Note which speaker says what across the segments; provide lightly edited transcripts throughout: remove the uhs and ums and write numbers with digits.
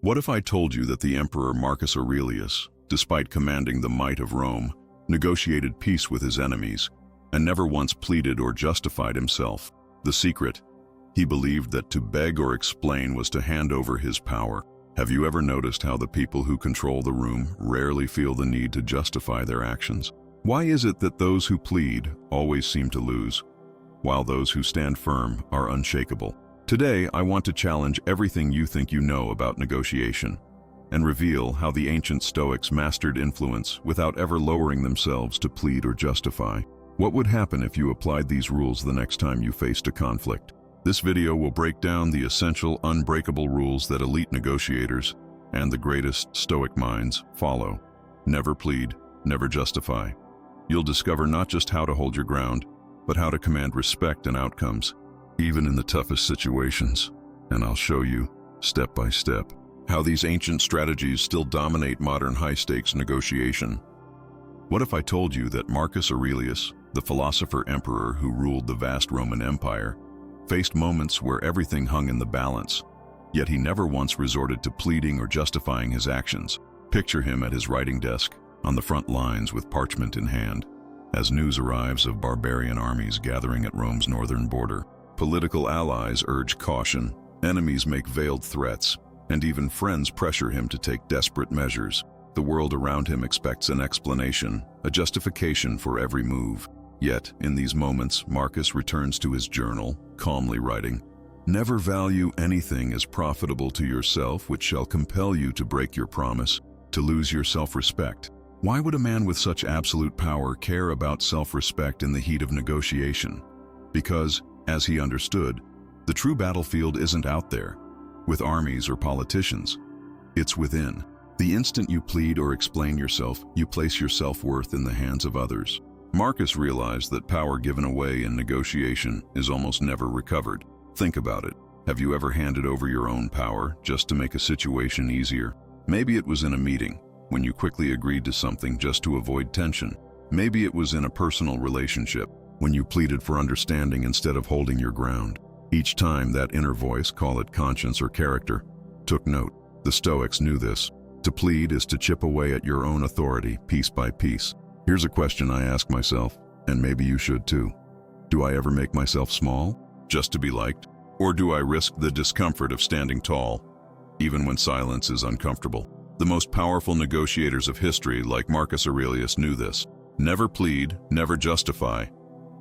Speaker 1: What if I told you that the Emperor Marcus Aurelius, despite commanding the might of Rome, negotiated peace with his enemies and never once pleaded or justified himself? The secret? He believed that to beg or explain was to hand over his power. Have you ever noticed how the people who control the room rarely feel the need to justify their actions? Why is it that those who plead always seem to lose, while those who stand firm are unshakable? Today, I want to challenge everything you think you know about negotiation and reveal how the ancient Stoics mastered influence without ever lowering themselves to plead or justify. What would happen if you applied these rules the next time you faced a conflict? This video will break down the essential, unbreakable rules that elite negotiators and the greatest Stoic minds follow. Never plead, never justify. You'll discover not just how to hold your ground, but how to command respect and outcomes, even in the toughest situations. And I'll show you, step by step, how these ancient strategies still dominate modern high-stakes negotiation. What if I told you that Marcus Aurelius, the philosopher-emperor who ruled the vast Roman Empire, faced moments where everything hung in the balance, yet he never once resorted to pleading or justifying his actions? Picture him at his writing desk, on the front lines with parchment in hand, as news arrives of barbarian armies gathering at Rome's northern border. Political allies urge caution, enemies make veiled threats, and even friends pressure him to take desperate measures. The world around him expects an explanation, a justification for every move. Yet, in these moments, Marcus returns to his journal, calmly writing, "Never value anything as profitable to yourself which shall compel you to break your promise, to lose your self-respect." Why would a man with such absolute power care about self-respect in the heat of negotiation? Because, as he understood, the true battlefield isn't out there, with armies or politicians. It's within. The instant you plead or explain yourself, you place your self-worth in the hands of others. Marcus realized that power given away in negotiation is almost never recovered. Think about it. Have you ever handed over your own power just to make a situation easier? Maybe it was in a meeting, when you quickly agreed to something just to avoid tension. Maybe it was in a personal relationship, when you pleaded for understanding instead of holding your ground. Each time that inner voice, call it conscience or character, took note. The Stoics knew this. To plead is to chip away at your own authority, piece by piece. Here's a question I ask myself, and maybe you should too. Do I ever make myself small, just to be liked? Or do I risk the discomfort of standing tall, even when silence is uncomfortable? The most powerful negotiators of history, like Marcus Aurelius, knew this. Never plead, never justify,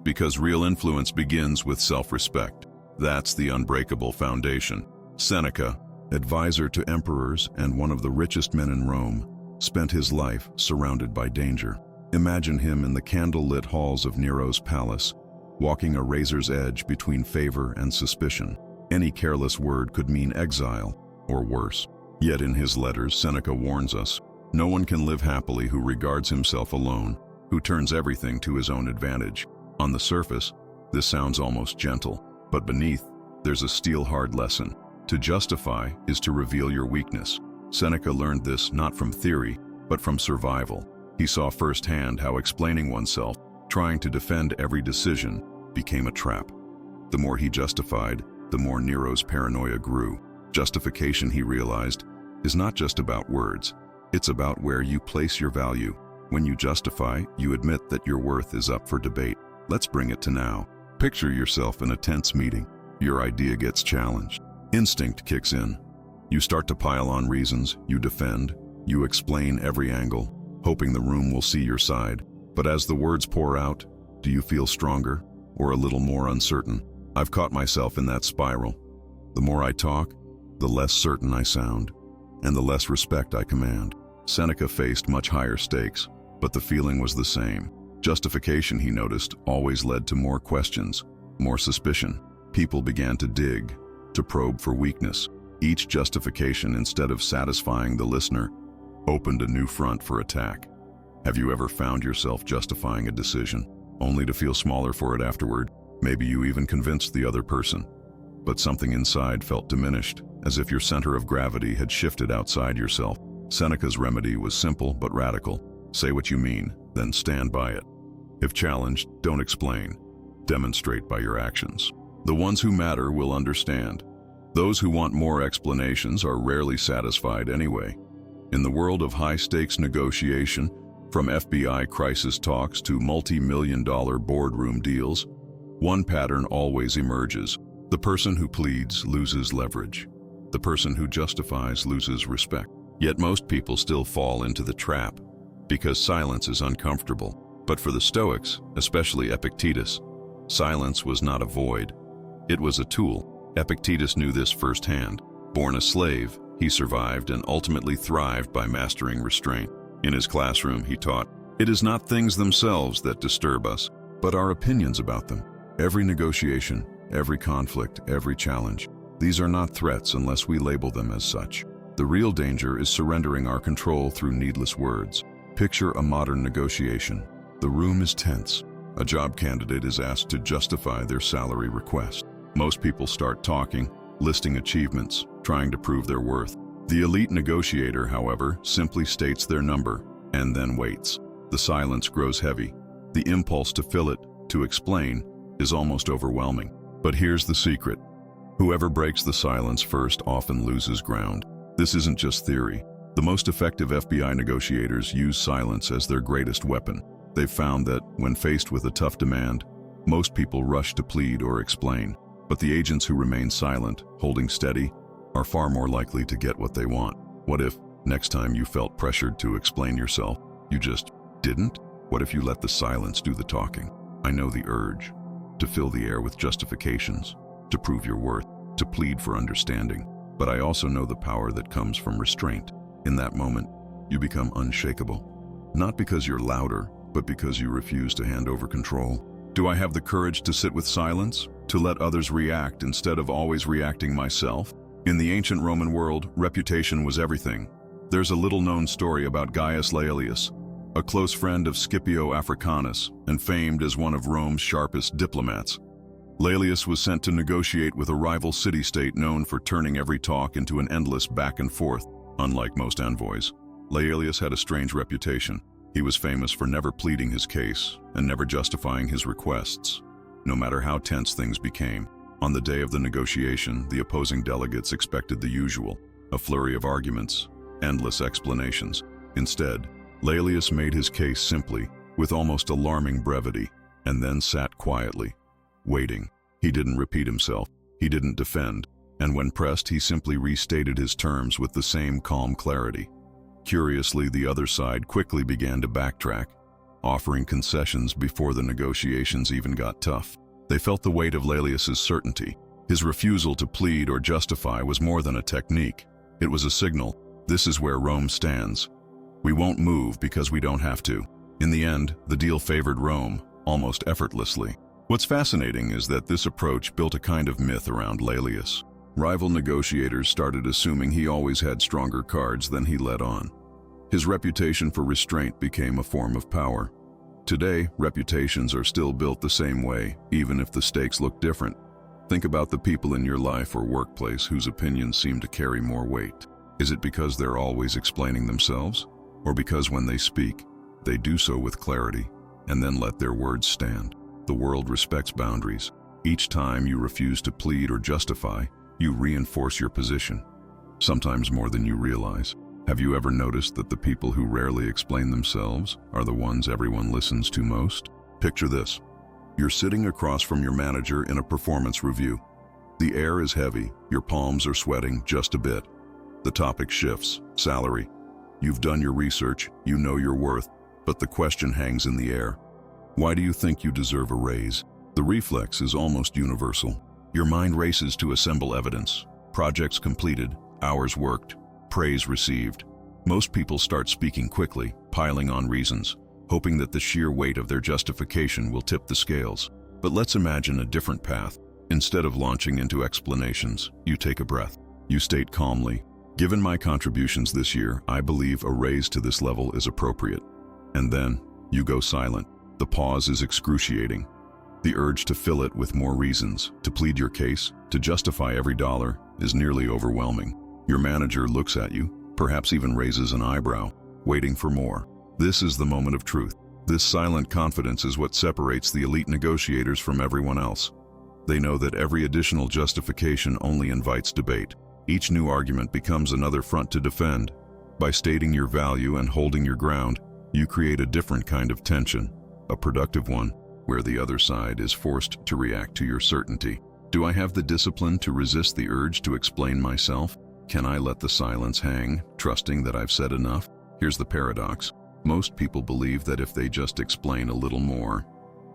Speaker 1: because real influence begins with self-respect. That's the unbreakable foundation. Seneca, advisor to emperors and one of the richest men in Rome, spent his life surrounded by danger. Imagine him in the candle-lit halls of Nero's palace, walking a razor's edge between favor and suspicion. Any careless word could mean exile, or worse. Yet in his letters, Seneca warns us, no one can live happily who regards himself alone, who turns everything to his own advantage. On the surface, this sounds almost gentle, but beneath, there's a steel-hard lesson. To justify is to reveal your weakness. Seneca learned this not from theory, but from survival. He saw firsthand how explaining oneself, trying to defend every decision, became a trap. The more he justified, the more Nero's paranoia grew. Justification, he realized, is not just about words. It's about where you place your value. When you justify, you admit that your worth is up for debate. Let's bring it to now. Picture yourself in a tense meeting. Your idea gets challenged. Instinct kicks in. You start to pile on reasons, you defend, you explain every angle, hoping the room will see your side. But as the words pour out, do you feel stronger or a little more uncertain? I've caught myself in that spiral. The more I talk, the less certain I sound, and the less respect I command. Seneca faced much higher stakes, but the feeling was the same. Justification, he noticed, always led to more questions, more suspicion. People began to dig, to probe for weakness. Each justification, instead of satisfying the listener, opened a new front for attack. Have you ever found yourself justifying a decision, only to feel smaller for it afterward? Maybe you even convinced the other person, but something inside felt diminished, as if your center of gravity had shifted outside yourself. Seneca's remedy was simple but radical. Say what you mean, then stand by it. If challenged, don't explain. Demonstrate by your actions. The ones who matter will understand. Those who want more explanations are rarely satisfied anyway. In the world of high-stakes negotiation, from FBI crisis talks to multi-million-dollar boardroom deals, one pattern always emerges. The person who pleads loses leverage. The person who justifies loses respect. Yet most people still fall into the trap because silence is uncomfortable. But for the Stoics, especially Epictetus, silence was not a void. It was a tool. Epictetus knew this firsthand. Born a slave, he survived and ultimately thrived by mastering restraint. In his classroom, he taught, "It is not things themselves that disturb us, but our opinions about them." Every negotiation, every conflict, every challenge, these are not threats unless we label them as such. The real danger is surrendering our control through needless words. Picture a modern negotiation. The room is tense. A job candidate is asked to justify their salary request. Most people start talking, listing achievements, trying to prove their worth. The elite negotiator, however, simply states their number and then waits. The silence grows heavy. The impulse to fill it, to explain, is almost overwhelming. But here's the secret. Whoever breaks the silence first often loses ground. This isn't just theory. The most effective FBI negotiators use silence as their greatest weapon. They've found that, when faced with a tough demand, most people rush to plead or explain. But the agents who remain silent, holding steady, are far more likely to get what they want. What if, next time you felt pressured to explain yourself, you just didn't? What if you let the silence do the talking? I know the urge to fill the air with justifications, to prove your worth, to plead for understanding. But I also know the power that comes from restraint. In that moment, you become unshakable. Not because you're louder, but because you refuse to hand over control. Do I have the courage to sit with silence? To let others react instead of always reacting myself? In the ancient Roman world, reputation was everything. There's a little-known story about Gaius Laelius, a close friend of Scipio Africanus and famed as one of Rome's sharpest diplomats. Laelius was sent to negotiate with a rival city-state known for turning every talk into an endless back and forth. Unlike most envoys, Laelius had a strange reputation. He was famous for never pleading his case and never justifying his requests, no matter how tense things became. On the day of the negotiation, the opposing delegates expected the usual, a flurry of arguments, endless explanations. Instead, Laelius made his case simply, with almost alarming brevity, and then sat quietly, waiting. He didn't repeat himself, he didn't defend, and when pressed, he simply restated his terms with the same calm clarity. Curiously, the other side quickly began to backtrack, offering concessions before the negotiations even got tough. They felt the weight of Laelius's certainty. His refusal to plead or justify was more than a technique. It was a signal. This is where Rome stands. We won't move because we don't have to. In the end, the deal favored Rome, almost effortlessly. What's fascinating is that this approach built a kind of myth around Laelius. Rival negotiators started assuming he always had stronger cards than he let on. His reputation for restraint became a form of power. Today, reputations are still built the same way, even if the stakes look different. Think about the people in your life or workplace whose opinions seem to carry more weight. Is it because they're always explaining themselves? Or because when they speak, they do so with clarity, and then let their words stand? The world respects boundaries. Each time you refuse to plead or justify, you reinforce your position, sometimes more than you realize. Have you ever noticed that the people who rarely explain themselves are the ones everyone listens to most? Picture this. You're sitting across from your manager in a performance review. The air is heavy, your palms are sweating just a bit. The topic shifts, salary. You've done your research, you know your worth, but the question hangs in the air. Why do you think you deserve a raise? The reflex is almost universal. Your mind races to assemble evidence. Projects completed, hours worked, praise received. Most people start speaking quickly, piling on reasons, hoping that the sheer weight of their justification will tip the scales. But let's imagine a different path. Instead of launching into explanations, you take a breath. You state calmly, "Given my contributions this year, I believe a raise to this level is appropriate." And then, you go silent. The pause is excruciating. The urge to fill it with more reasons, to plead your case, to justify every dollar, is nearly overwhelming. Your manager looks at you, perhaps even raises an eyebrow, waiting for more. This is the moment of truth. This silent confidence is what separates the elite negotiators from everyone else. They know that every additional justification only invites debate. Each new argument becomes another front to defend. By stating your value and holding your ground, you create a different kind of tension, a productive one, where the other side is forced to react to your certainty. Do I have the discipline to resist the urge to explain myself? Can I let the silence hang, trusting that I've said enough? Here's the paradox. Most people believe that if they just explain a little more,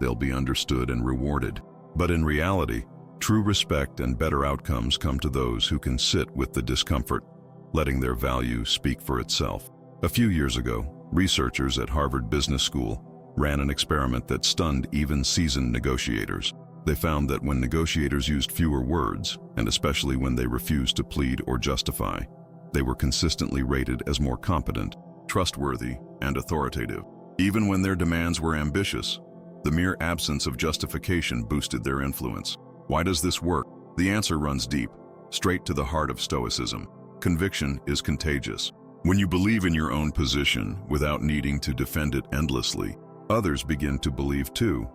Speaker 1: they'll be understood and rewarded. But in reality, true respect and better outcomes come to those who can sit with the discomfort, letting their value speak for itself. A few years ago, researchers at Harvard Business School ran an experiment that stunned even seasoned negotiators. They found that when negotiators used fewer words, and especially when they refused to plead or justify, they were consistently rated as more competent, trustworthy, and authoritative. Even when their demands were ambitious, the mere absence of justification boosted their influence. Why does this work? The answer runs deep, straight to the heart of Stoicism. Conviction is contagious. When you believe in your own position without needing to defend it endlessly, others begin to believe too.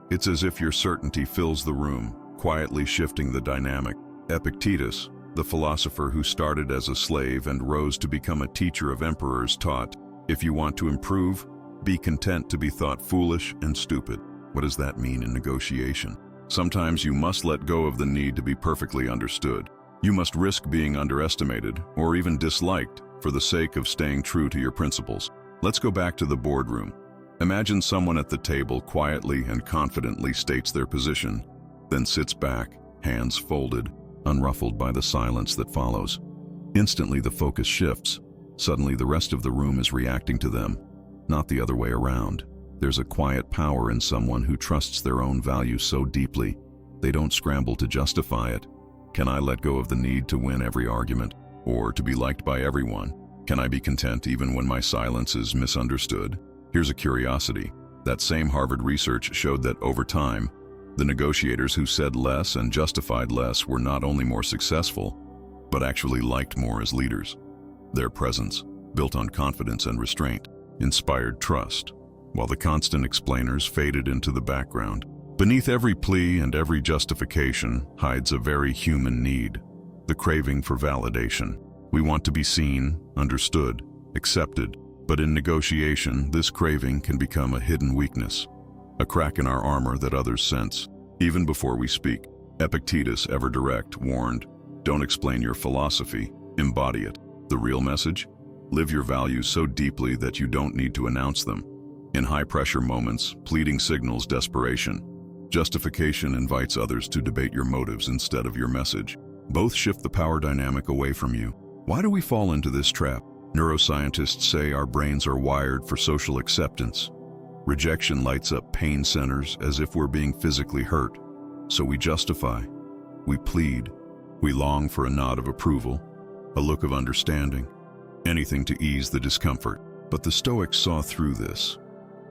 Speaker 1: It's as if your certainty fills the room, quietly shifting the dynamic. Epictetus, the philosopher who started as a slave and rose to become a teacher of emperors, taught, if you want to improve, be content to be thought foolish and stupid. What does that mean in negotiation? Sometimes you must let go of the need to be perfectly understood. You must risk being underestimated or even disliked for the sake of staying true to your principles. Let's go back to the boardroom. Imagine someone at the table quietly and confidently states their position, then sits back, hands folded, unruffled by the silence that follows. Instantly the focus shifts. Suddenly the rest of the room is reacting to them, not the other way around. There's a quiet power in someone who trusts their own value so deeply, they don't scramble to justify it. Can I let go of the need to win every argument, or to be liked by everyone? Can I be content even when my silence is misunderstood? Here's a curiosity. That same Harvard research showed that over time, the negotiators who said less and justified less were not only more successful, but actually liked more as leaders. Their presence, built on confidence and restraint, inspired trust, while the constant explainers faded into the background. Beneath every plea and every justification hides a very human need, the craving for validation. We want to be seen, understood, accepted, but in negotiation, this craving can become a hidden weakness, a crack in our armor that others sense. Even before we speak, Epictetus, ever direct, warned, don't explain your philosophy, embody it. The real message? Live your values so deeply that you don't need to announce them. In high-pressure moments, pleading signals desperation. Justification invites others to debate your motives instead of your message. Both shift the power dynamic away from you. Why do we fall into this trap? Neuroscientists say our brains are wired for social acceptance. Rejection lights up pain centers as if we're being physically hurt. So we justify, we plead, we long for a nod of approval, a look of understanding, anything to ease the discomfort. But the Stoics saw through this.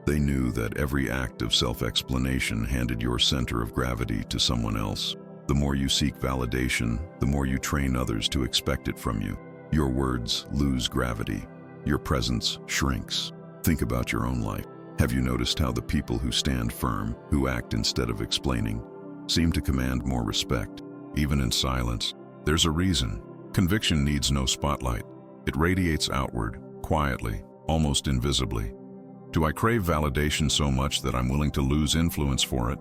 Speaker 1: They knew that every act of self-explanation handed your center of gravity to someone else. The more you seek validation, the more you train others to expect it from you. Your words lose gravity. Your presence shrinks. Think about your own life. Have you noticed how the people who stand firm, who act instead of explaining, seem to command more respect, even in silence? There's a reason. Conviction needs no spotlight. It radiates outward, quietly, almost invisibly. Do I crave validation so much that I'm willing to lose influence for it?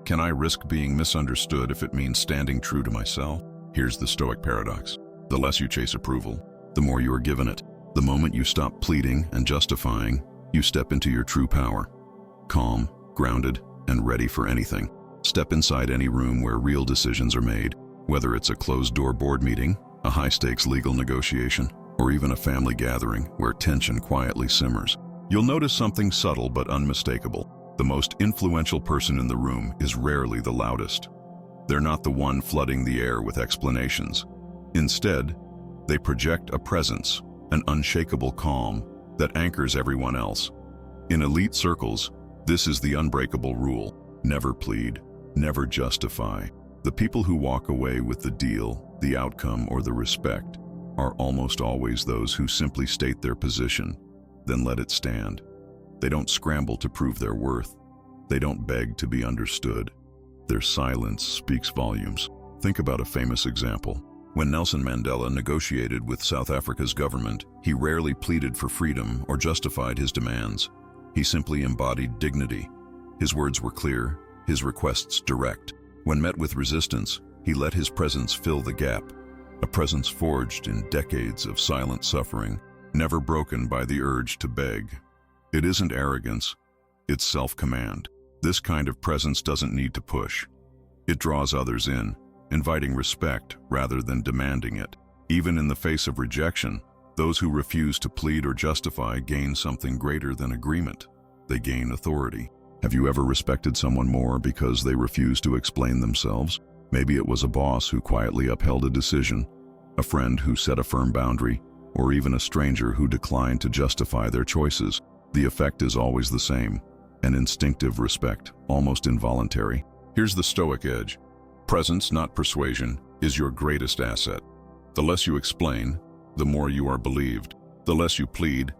Speaker 1: Can I risk being misunderstood if it means standing true to myself? Here's the Stoic paradox. The less you chase approval, the more you are given it. The moment you stop pleading and justifying, you step into your true power. Calm, grounded, and ready for anything. Step inside any room where real decisions are made, whether it's a closed-door board meeting, a high-stakes legal negotiation, or even a family gathering where tension quietly simmers. You'll notice something subtle but unmistakable. The most influential person in the room is rarely the loudest. They're not the one flooding the air with explanations. Instead, they project a presence, an unshakable calm that anchors everyone else. In elite circles, this is the unbreakable rule. Never plead, never justify. The people who walk away with the deal, the outcome, or the respect are almost always those who simply state their position, then let it stand. They don't scramble to prove their worth. They don't beg to be understood. Their silence speaks volumes. Think about a famous example. When Nelson Mandela negotiated with South Africa's government, he rarely pleaded for freedom or justified his demands. He simply embodied dignity. His words were clear, his requests direct. When met with resistance, he let his presence fill the gap, a presence forged in decades of silent suffering, never broken by the urge to beg. It isn't arrogance, it's self-command. This kind of presence doesn't need to push. It draws others in, inviting respect rather than demanding it. Even in the face of rejection, those who refuse to plead or justify gain something greater than agreement. They gain authority. Have you ever respected someone more because they refused to explain themselves? Maybe it was a boss who quietly upheld a decision, a friend who set a firm boundary, or even a stranger who declined to justify their choices. The effect is always the same, an instinctive respect, almost involuntary. Here's the Stoic edge. Presence, not persuasion, is your greatest asset. The less you explain, the more you are believed. The less you plead,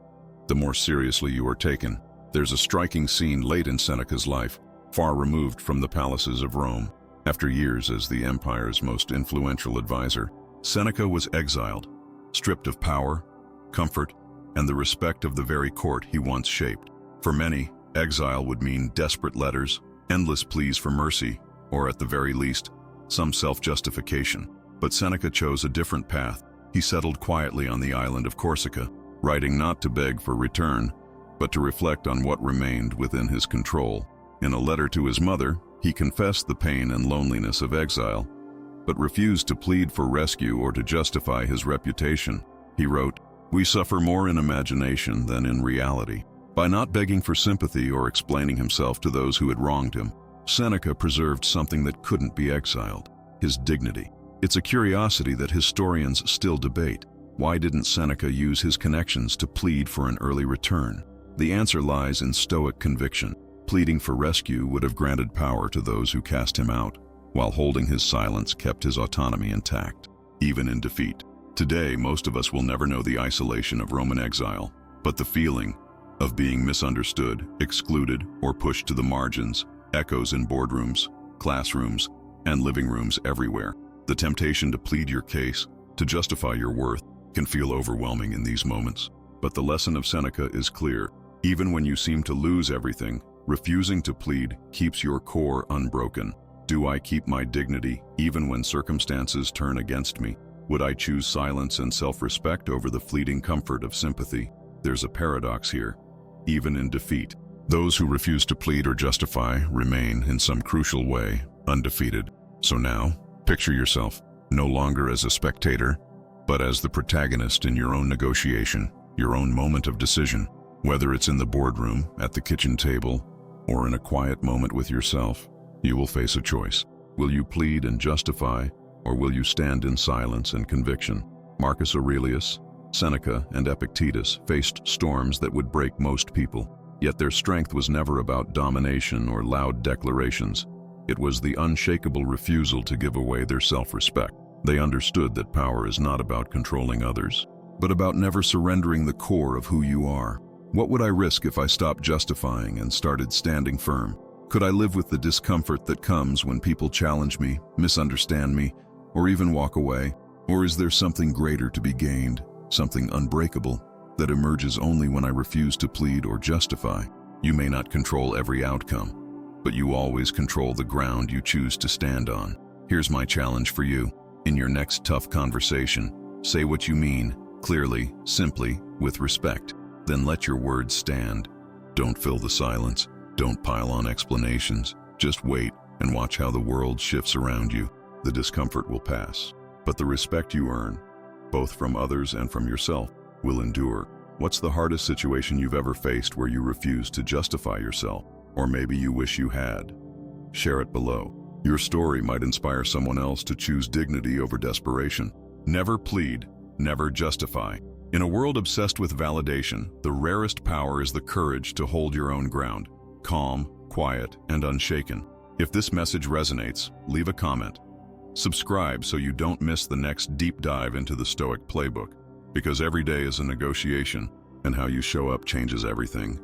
Speaker 1: the more seriously you are taken. There's a striking scene late in Seneca's life, far removed from the palaces of Rome. After years as the empire's most influential advisor, Seneca was exiled, stripped of power, comfort, and the respect of the very court he once shaped. For many, exile would mean desperate letters, endless pleas for mercy, or at the very least, some self-justification. But Seneca chose a different path. He settled quietly on the island of Corsica, writing not to beg for return, but to reflect on what remained within his control. In a letter to his mother, he confessed the pain and loneliness of exile, but refused to plead for rescue or to justify his reputation. He wrote, "We suffer more in imagination than in reality." By not begging for sympathy or explaining himself to those who had wronged him, Seneca preserved something that couldn't be exiled: his dignity. It's a curiosity that historians still debate. Why didn't Seneca use his connections to plead for an early return? The answer lies in Stoic conviction. Pleading for rescue would have granted power to those who cast him out, while holding his silence kept his autonomy intact, even in defeat. Today, most of us will never know the isolation of Roman exile, but the feeling of being misunderstood, excluded, or pushed to the margins echoes in boardrooms, classrooms, and living rooms everywhere. The temptation to plead your case, to justify your worth, can feel overwhelming in these moments. But the lesson of Seneca is clear. Even when you seem to lose everything, refusing to plead keeps your core unbroken. Do I keep my dignity even when circumstances turn against me? Would I choose silence and self-respect over the fleeting comfort of sympathy? There's a paradox here. Even in defeat, those who refuse to plead or justify remain, in some crucial way, undefeated. So now, picture yourself, no longer as a spectator, but as the protagonist in your own negotiation, your own moment of decision. Whether it's in the boardroom, at the kitchen table, or in a quiet moment with yourself, you will face a choice. Will you plead and justify, or will you stand in silence and conviction? Marcus Aurelius, Seneca, and Epictetus faced storms that would break most people, yet their strength was never about domination or loud declarations. It was the unshakable refusal to give away their self-respect. They understood that power is not about controlling others, but about never surrendering the core of who you are. What would I risk if I stopped justifying and started standing firm? Could I live with the discomfort that comes when people challenge me, misunderstand me, or even walk away? Or is there something greater to be gained, something unbreakable, that emerges only when I refuse to plead or justify? You may not control every outcome, but you always control the ground you choose to stand on. Here's my challenge for you. In your next tough conversation, say what you mean, clearly, simply, with respect. Then let your words stand. Don't fill the silence. Don't pile on explanations. Just wait and watch how the world shifts around you. The discomfort will pass, but the respect you earn, both from others and from yourself, will endure. What's the hardest situation you've ever faced where you refuse to justify yourself? Or maybe you wish you had? Share it below. Your story might inspire someone else to choose dignity over desperation. Never plead, never justify. In a world obsessed with validation, the rarest power is the courage to hold your own ground, calm, quiet, and unshaken. If this message resonates, leave a comment. Subscribe so you don't miss the next deep dive into the Stoic playbook, because every day is a negotiation, and how you show up changes everything.